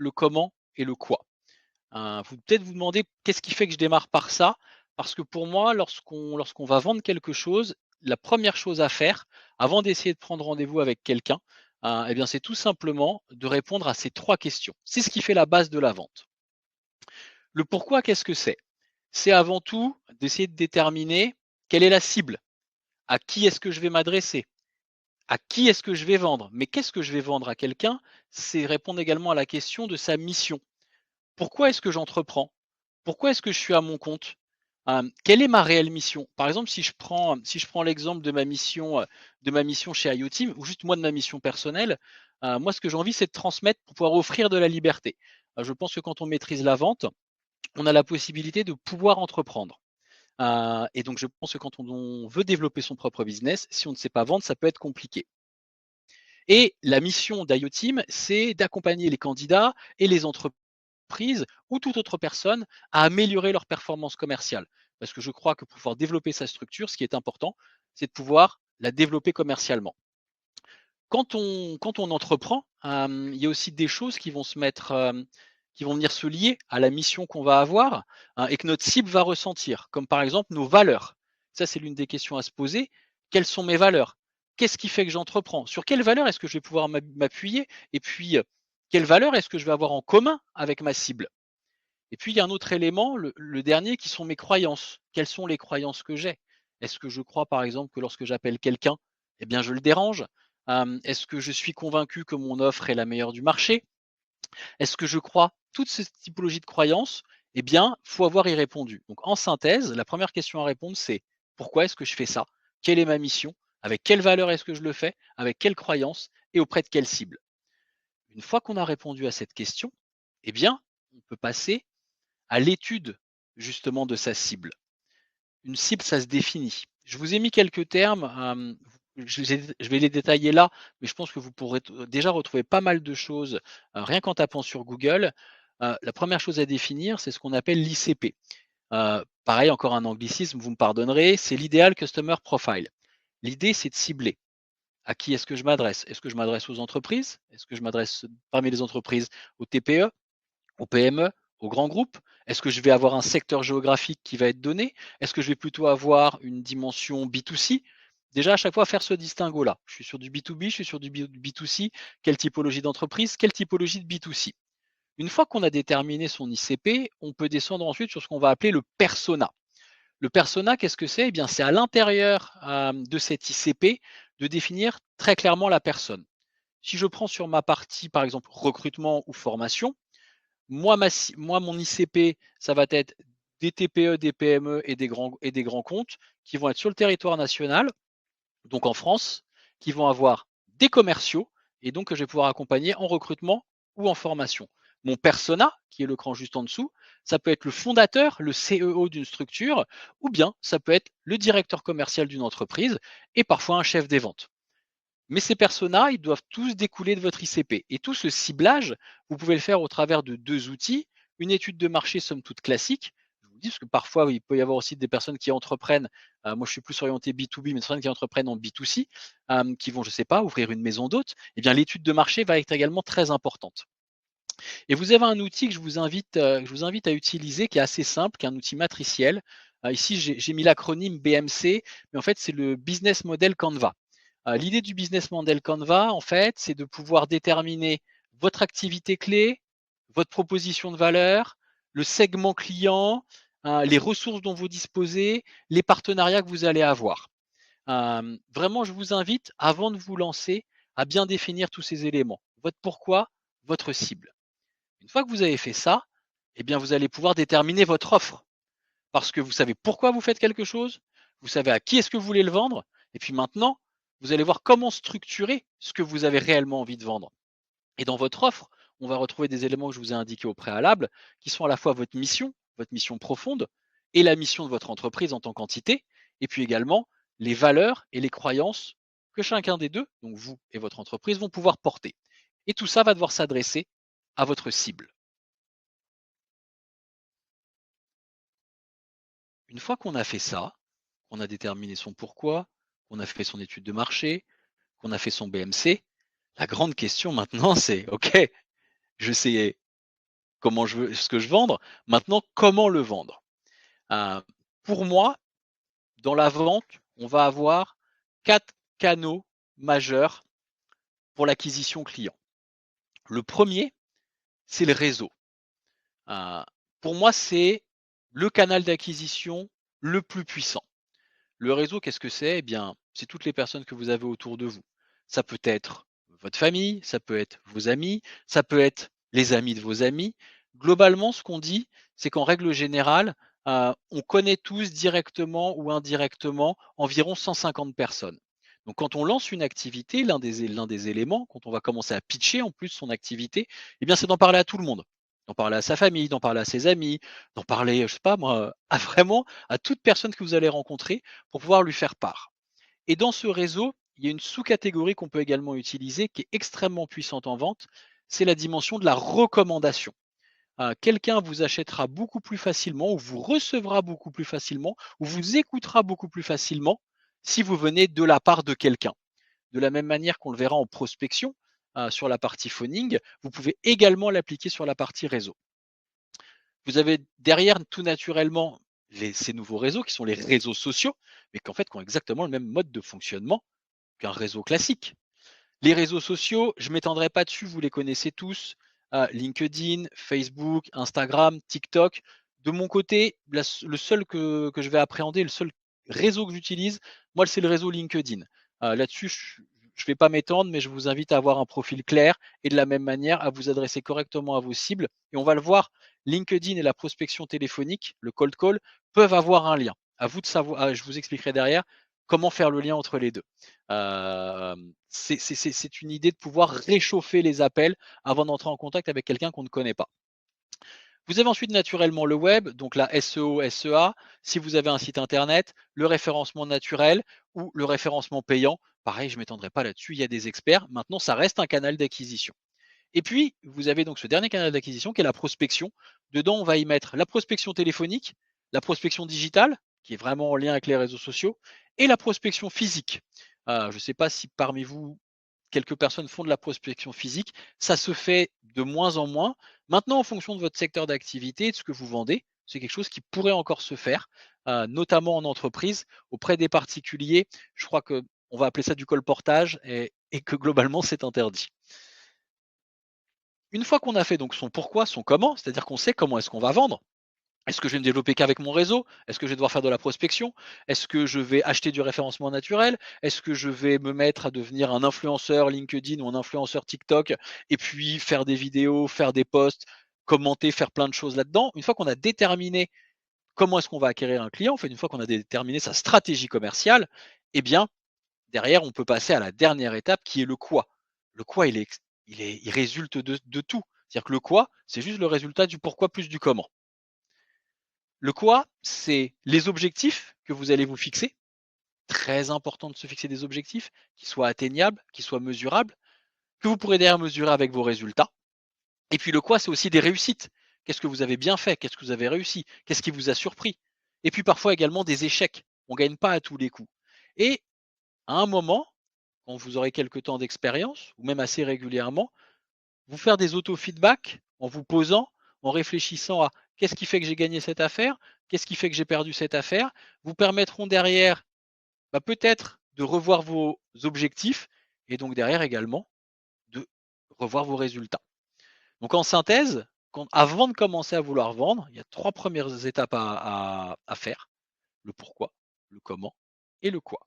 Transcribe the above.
le comment et le quoi. Vous peut-être vous demandez qu'est-ce qui fait que je démarre par ça? Parce que pour moi, lorsqu'on va vendre quelque chose, la première chose à faire, avant d'essayer de prendre rendez-vous avec quelqu'un, et bien, c'est tout simplement de répondre à ces 3 questions. C'est ce qui fait la base de la vente. Le pourquoi, qu'est-ce que c'est? C'est avant tout d'essayer de déterminer quelle est la cible, à qui est-ce que je vais m'adresser, à qui est-ce que je vais vendre. Mais qu'est-ce que je vais vendre à quelqu'un? C'est répondre également à la question de sa mission. Pourquoi est-ce que j'entreprends? Pourquoi est-ce que je suis à mon compte? Quelle est ma réelle mission? Par exemple, si je prends l'exemple de ma mission chez IoTeam ou juste moi de ma mission personnelle, moi ce que j'ai envie c'est de transmettre pour pouvoir offrir de la liberté. Je pense que quand on maîtrise la vente, on a la possibilité de pouvoir entreprendre. Et donc je pense que quand on veut développer son propre business, si on ne sait pas vendre, ça peut être compliqué. Et la mission d'IoTeam, c'est d'accompagner les candidats et les entreprises ou toute autre personne à améliorer leur performance commerciale. Parce que je crois que pour pouvoir développer sa structure, ce qui est important, c'est de pouvoir la développer commercialement. Quand on entreprend, il y a aussi des choses qui vont se mettre, qui vont venir se lier à la mission qu'on va avoir, et que notre cible va ressentir, comme par exemple nos valeurs. Ça, c'est l'une des questions à se poser. Quelles sont mes valeurs? Qu'est-ce qui fait que j'entreprends? Sur quelles valeurs est-ce que je vais pouvoir m'appuyer? Et puis, quelles valeurs est-ce que je vais avoir en commun avec ma cible? Et puis, il y a un autre élément, le dernier, qui sont mes croyances. Quelles sont les croyances que j'ai? Est-ce que je crois, par exemple, que lorsque j'appelle quelqu'un, eh bien, je le dérange? Est-ce que je suis convaincu que mon offre est la meilleure du marché? Est-ce que je crois? Toutes ces typologies de croyances, eh bien, faut avoir y répondu. Donc, en synthèse, la première question à répondre, c'est: pourquoi est-ce que je fais ça? Quelle est ma mission? Avec quelle valeur est-ce que je le fais? Avec quelles croyances? Et auprès de quelle cible? Une fois qu'on a répondu à cette question, eh bien, on peut passer à l'étude justement de sa cible. Une cible, ça se définit. Je vous ai mis quelques termes, je vais les détailler là, mais je pense que vous pourrez déjà retrouver pas mal de choses, rien qu'en tapant sur Google. La première chose à définir, c'est ce qu'on appelle l'ICP. Pareil, encore un anglicisme, vous me pardonnerez, c'est l'Ideal Customer Profile. L'idée, c'est de cibler. À qui est-ce que je m'adresse? Est-ce que je m'adresse aux entreprises? Est-ce que je m'adresse parmi les entreprises aux TPE? Aux PME, aux grands groupes? Est-ce que je vais avoir un secteur géographique qui va être donné? Est-ce que je vais plutôt avoir une dimension B2C? Déjà, à chaque fois, faire ce distinguo-là. Je suis sur du B2B, je suis sur du B2C. Quelle typologie d'entreprise? Quelle typologie de B2C? Une fois qu'on a déterminé son ICP, on peut descendre ensuite sur ce qu'on va appeler le persona. Le persona, qu'est-ce que c'est? Eh bien, c'est à l'intérieur de cet ICP de définir très clairement la personne. Si je prends sur ma partie, par exemple, recrutement ou formation, moi, mon ICP, ça va être des TPE, des PME et des grands comptes qui vont être sur le territoire national, donc en France, qui vont avoir des commerciaux et donc que je vais pouvoir accompagner en recrutement ou en formation. Mon persona, qui est le cran juste en dessous, ça peut être le fondateur, le CEO d'une structure, ou bien ça peut être le directeur commercial d'une entreprise et parfois un chef des ventes. Mais ces personas, ils doivent tous découler de votre ICP. Et tout ce ciblage, vous pouvez le faire au travers de 2 outils. Une étude de marché somme toute classique. Je vous le dis parce que parfois, il peut y avoir aussi des personnes qui entreprennent, moi je suis plus orienté B2B, mais des personnes qui entreprennent en B2C, qui vont, je ne sais pas, ouvrir une maison d'hôtes. Eh bien, l'étude de marché va être également très importante. Et vous avez un outil que je vous invite à utiliser qui est assez simple, qui est un outil matriciel. Ici, j'ai mis l'acronyme BMC, mais en fait, c'est le Business Model Canva. L'idée du Business Model Canva, en fait, c'est de pouvoir déterminer votre activité clé, votre proposition de valeur, le segment client, les ressources dont vous disposez, les partenariats que vous allez avoir. Vraiment, je vous invite, avant de vous lancer, à bien définir tous ces éléments. Votre pourquoi, votre cible. Une fois que vous avez fait ça, eh bien, vous allez pouvoir déterminer votre offre. Parce que vous savez pourquoi vous faites quelque chose, vous savez à qui est-ce que vous voulez le vendre, et puis maintenant, vous allez voir comment structurer ce que vous avez réellement envie de vendre. Et dans votre offre, on va retrouver des éléments que je vous ai indiqués au préalable, qui sont à la fois votre mission profonde, et la mission de votre entreprise en tant qu'entité, et puis également les valeurs et les croyances que chacun des deux, donc vous et votre entreprise, vont pouvoir porter. Et tout ça va devoir s'adresser à votre cible. Une fois qu'on a fait ça, qu'on a déterminé son pourquoi, qu'on a fait son étude de marché, qu'on a fait son BMC, la grande question maintenant c'est: «OK, je sais comment je veux ce que je vendre. Maintenant, comment le vendre? Heu, pour moi, dans la vente, on va avoir 4 canaux majeurs pour l'acquisition client. Le premier, c'est le réseau. Heu, pour moi, c'est le canal d'acquisition le plus puissant. Le réseau, qu'est-ce que c'est? Eh bien, c'est toutes les personnes que vous avez autour de vous. Ça peut être votre famille, ça peut être vos amis, ça peut être les amis de vos amis. Globalement, ce qu'on dit, c'est qu'en règle générale, on connaît tous directement ou indirectement environ 150 personnes. Donc quand on lance une activité, l'un des éléments, quand on va commencer à pitcher en plus son activité, eh bien c'est d'en parler à tout le monde. D'en parler à sa famille, d'en parler à ses amis, d'en parler, je sais pas moi, à vraiment à toute personne que vous allez rencontrer pour pouvoir lui faire part. Et dans ce réseau, il y a une sous-catégorie qu'on peut également utiliser qui est extrêmement puissante en vente, c'est la dimension de la recommandation. Quelqu'un vous achètera beaucoup plus facilement ou vous recevra beaucoup plus facilement ou vous écoutera beaucoup plus facilement si vous venez de la part de quelqu'un. De la même manière qu'on le verra en prospection, sur la partie phoning, vous pouvez également l'appliquer sur la partie réseau. Vous avez derrière tout naturellement ces nouveaux réseaux qui sont les réseaux sociaux, mais qu'en fait qui ont exactement le même mode de fonctionnement qu'un réseau classique. Les réseaux sociaux, je ne m'étendrai pas dessus, vous les connaissez tous, LinkedIn, Facebook, Instagram, TikTok. De mon côté, le seul que je vais appréhender, le seul réseau que j'utilise, moi, c'est le réseau LinkedIn. Là-dessus, je ne vais pas m'étendre, mais je vous invite à avoir un profil clair et de la même manière à vous adresser correctement à vos cibles. Et on va le voir, LinkedIn et la prospection téléphonique, le cold call, peuvent avoir un lien. À vous de savoir, je vous expliquerai derrière comment faire le lien entre les deux. C'est une idée de pouvoir réchauffer les appels avant d'entrer en contact avec quelqu'un qu'on ne connaît pas. Vous avez ensuite naturellement le web, donc la SEO, SEA, si vous avez un site internet, le référencement naturel ou le référencement payant. Pareil, je ne m'étendrai pas là-dessus, il y a des experts. Maintenant, ça reste un canal d'acquisition. Et puis, vous avez donc ce dernier canal d'acquisition qui est la prospection. Dedans, on va y mettre la prospection téléphonique, la prospection digitale, qui est vraiment en lien avec les réseaux sociaux, et la prospection physique. Je ne sais pas si parmi vous, quelques personnes font de la prospection physique. Ça se fait de moins en moins. Maintenant, en fonction de votre secteur d'activité et de ce que vous vendez, c'est quelque chose qui pourrait encore se faire, notamment en entreprise, auprès des particuliers. Je crois qu'on va appeler ça du colportage et que globalement, c'est interdit. Une fois qu'on a fait donc son pourquoi, son comment, c'est-à-dire qu'on sait comment est-ce qu'on va vendre. Est-ce que je vais me développer qu'avec mon réseau? Est-ce que je vais devoir faire de la prospection? Est-ce que je vais acheter du référencement naturel? Est-ce que je vais me mettre à devenir un influenceur LinkedIn ou un influenceur TikTok et puis faire des vidéos, faire des posts, commenter, faire plein de choses là-dedans? Une fois qu'on a déterminé comment est-ce qu'on va acquérir un client, en fait, une fois qu'on a déterminé sa stratégie commerciale, eh bien, derrière, on peut passer à la dernière étape qui est le quoi. Le quoi, il résulte de tout. C'est-à-dire que le quoi, c'est juste le résultat du pourquoi plus du comment. Le quoi, c'est les objectifs que vous allez vous fixer. Très important de se fixer des objectifs qui soient atteignables, qui soient mesurables, que vous pourrez derrière mesurer avec vos résultats. Et puis le quoi, c'est aussi des réussites. Qu'est-ce que vous avez bien fait? Qu'est-ce que vous avez réussi? Qu'est-ce qui vous a surpris? Et puis parfois également des échecs. On ne gagne pas à tous les coups. Et à un moment, quand vous aurez quelques temps d'expérience, ou même assez régulièrement, vous faire des auto-feedback en vous posant, en réfléchissant à qu'est-ce qui fait que j'ai gagné cette affaire, qu'est-ce qui fait que j'ai perdu cette affaire, vous permettront derrière peut-être de revoir vos objectifs et donc derrière également de revoir vos résultats. Donc en synthèse, avant de commencer à vouloir vendre, il y a 3 premières étapes à faire, le pourquoi, le comment et le quoi.